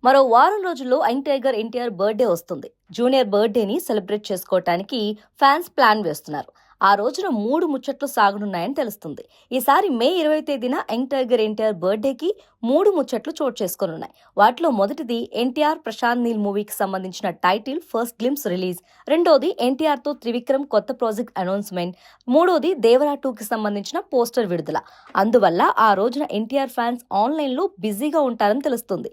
మరో వారం రోజుల్లో యంగ్ టైగర్ ఎన్టీఆర్ బర్త్డే వస్తుంది. జూనియర్ బర్త్డేని సెలబ్రేట్ చేసుకోవటానికి ఫ్యాన్స్ ప్లాన్ వేస్తున్నారు. ఆ రోజున 3 ముచ్చట్లు సాగనున్నాయని తెలుస్తుంది. ఈసారి మే 20 తేదీన యంగ్ టైగర్ ఎన్టీఆర్ బర్త్డేకి 3 ముచ్చట్లు చోటు చేసుకోనున్నాయి. వాటిలో మొదటిది ఎన్టీఆర్ ప్రశాంత్ నీల్ మూవీకి సంబంధించిన టైటిల్ ఫస్ట్ గ్లింప్స్ రిలీజ్, రెండోది ఎన్టీఆర్ తో త్రివిక్రమ్ కొత్త ప్రాజెక్ట్ అనౌన్స్మెంట్, మూడోది దేవరా 2కి సంబంధించిన పోస్టర్ విడుదల. అందువల్ల ఆ రోజున ఎన్టీఆర్ ఫ్యాన్స్ ఆన్లైన్లో బిజీగా ఉంటారని తెలుస్తుంది.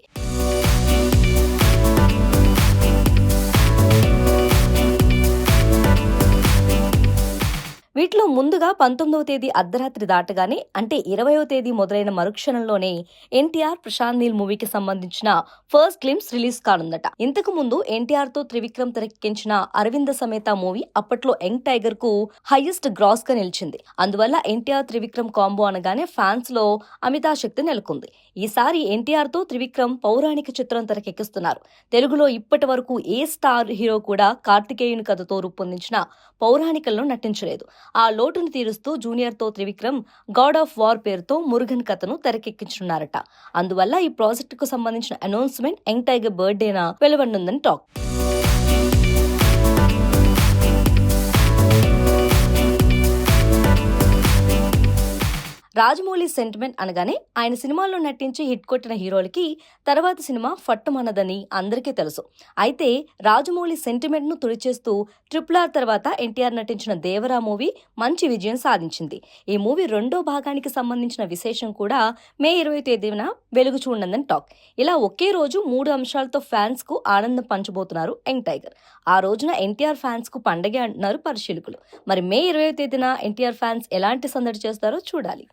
వీటిలో ముందుగా 19వ తేదీ అర్ధరాత్రి దాటగానే అంటే 20వ తేదీ మొదలైన మరుక్షణంలోనే ఎన్టీఆర్ ప్రశాంత్ నీల్ మూవీకి సంబంధించిన ఫస్ట్ గ్లింప్స్ రిలీజ్ కానుందట. ఇంతకు ముందు ఎన్టీఆర్ తో త్రివిక్రమ్ తెరకెక్కించిన అరవింద సమేత మూవీ అప్పట్లో యంగ్ టైగర్ కు హైయెస్ట్ గ్రాస్ గా నిలిచింది. అందువల్ల ఎన్టీఆర్ త్రివిక్రమ్ కాంబో అనగానే ఫ్యాన్స్ లో అమితాశక్తి నెలకొంది. ఈసారి ఎన్టీఆర్ తో త్రివిక్రమ్ పౌరాణిక చిత్రం తెరకెక్కిస్తున్నారు. తెలుగులో ఇప్పటి వరకు ఏ స్టార్ హీరో కూడా కార్తికేయుని కథతో రూపొందించిన పౌరాణికల్లో నటించలేదు. ఆ లోటును తీరుస్తూ జూనియర్ తో త్రివిక్రమ్ గాడ్ ఆఫ్ వార్ పేరుతో మురుగన్ కథను తెరకెక్కించున్నారట. అందువల్ల ఈ ప్రాజెక్టుకు సంబంధించిన అనౌన్స్మెంట్ యంగ్ టైగర్ బర్త్డేన వెలువడనుందని టాక్. రాజమౌళి సెంటిమెంట్ అనగానే ఆయన సినిమాల్లో నటించి హిట్ కొట్టిన హీరోలకి తర్వాత సినిమా ఫట్టుమన్నదని అందరికీ తెలుసు. అయితే రాజమౌళి సెంటిమెంట్ ను తుడిచేస్తూ RRR తర్వాత ఎన్టీఆర్ నటించిన దేవరా మూవీ మంచి విజయం సాధించింది. ఈ మూవీ రెండో భాగానికి సంబంధించిన విశేషం కూడా మే 20 తేదీన వెలుగు చూడనుందని టాక్. ఇలా ఒకే రోజు 3 అంశాలతో ఫ్యాన్స్ కు ఆనందం పంచబోతున్నారు యంగ్ టైగర్. ఆ రోజున ఎన్టీఆర్ ఫ్యాన్స్ కు పండగే అంటున్నారు పరిశీలకులు. మరి మే 20 తేదీన ఎన్టీఆర్ ఫ్యాన్స్ ఎలాంటి సందడి చేస్తారో చూడాలి.